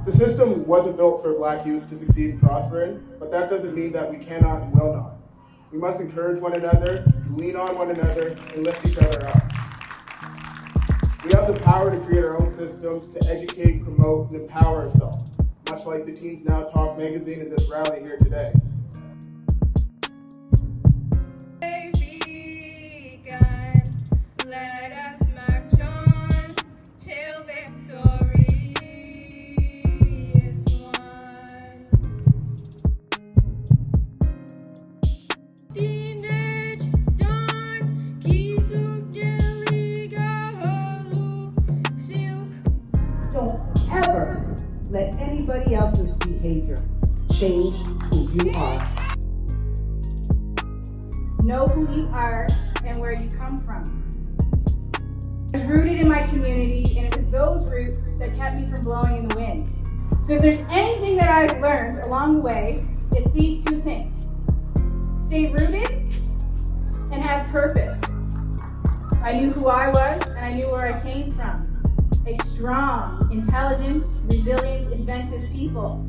The system wasn't built for Black youth to succeed and prosper in, but that doesn't mean that we cannot and will not. We must encourage one another, lean on one another, and lift each other up. We have the power to create our own systems, to educate, promote, and empower ourselves, much like the Teens Now Talk magazine and this rally here today. Let us march on till victory is won. Teenage dawn, kisuk jeliga halu silk. Don't ever let anybody else's behavior change who you are. Know who you are and where you come from. I was rooted in my community, and it was those roots that kept me from blowing in the wind. So if there's anything that I've learned along the way, it's these two things. Stay rooted and have purpose. I knew who I was, and I knew where I came from. A strong, intelligent, resilient, inventive people.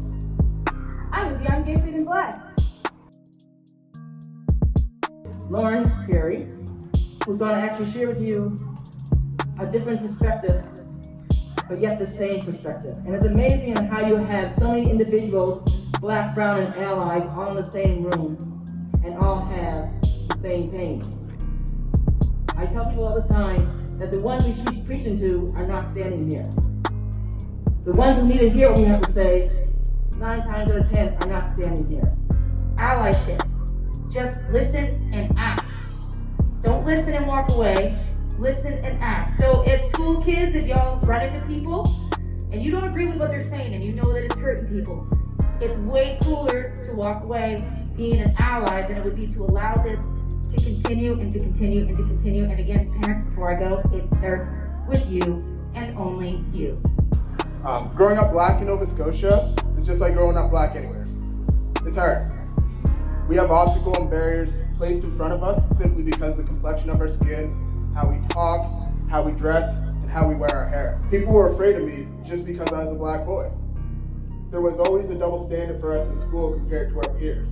I was young, gifted, and blessed. Lauren Perry, who's going to actually share with you a different perspective, but yet the same perspective. And it's amazing how you have so many individuals, Black, brown, and allies, all in the same room, and all have the same pain. I tell people all the time that the ones we should be preaching to are not standing here. The ones who need to hear what we have to say, 9 times out of 10, are not standing here. Allyship. Just listen and act. Don't listen and walk away. Listen and act. So at school, kids, if y'all run into people and you don't agree with what they're saying and you know that it's hurting people, it's way cooler to walk away being an ally than it would be to allow this to continue and to continue and to continue. And again, parents, before I go, it starts with you and only you. Growing up Black in Nova Scotia is just like growing up Black anywhere. It's hard. We have obstacles and barriers placed in front of us simply because the complexion of our skin, how we talk, how we dress, and how we wear our hair. People were afraid of me just because I was a Black boy. There was always a double standard for us in school compared to our peers.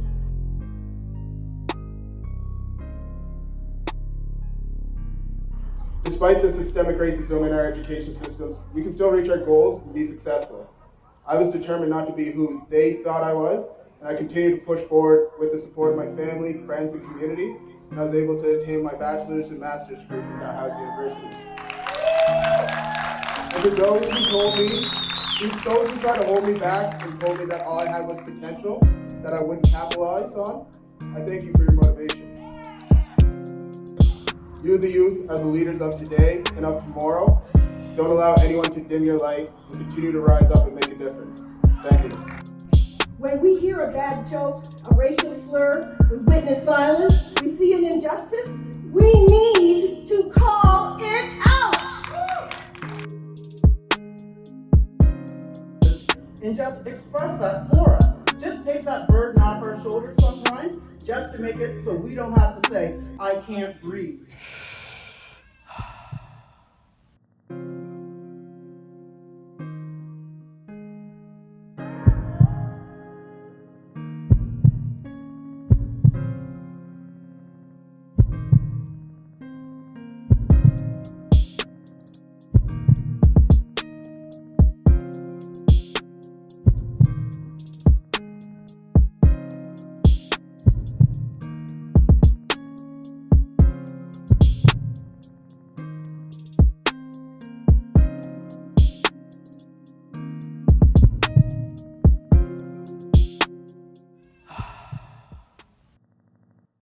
Despite the systemic racism in our education systems, we can still reach our goals and be successful. I was determined not to be who they thought I was, and I continue to push forward with the support of my family, friends, and community, and I was able to attain my bachelor's and master's degree from Dalhousie University. And to those who tried to hold me back and told me that all I had was potential, that I wouldn't capitalize on, I thank you for your motivation. You, the youth, are the leaders of today and of tomorrow. Don't allow anyone to dim your light, and continue to rise up and make a difference. Thank you. When we hear a bad joke, a racial slur, we witness violence, we see an injustice, we need to call it out. And just express that for us. Just take that burden off our shoulders sometimes, just to make it so we don't have to say, I can't breathe.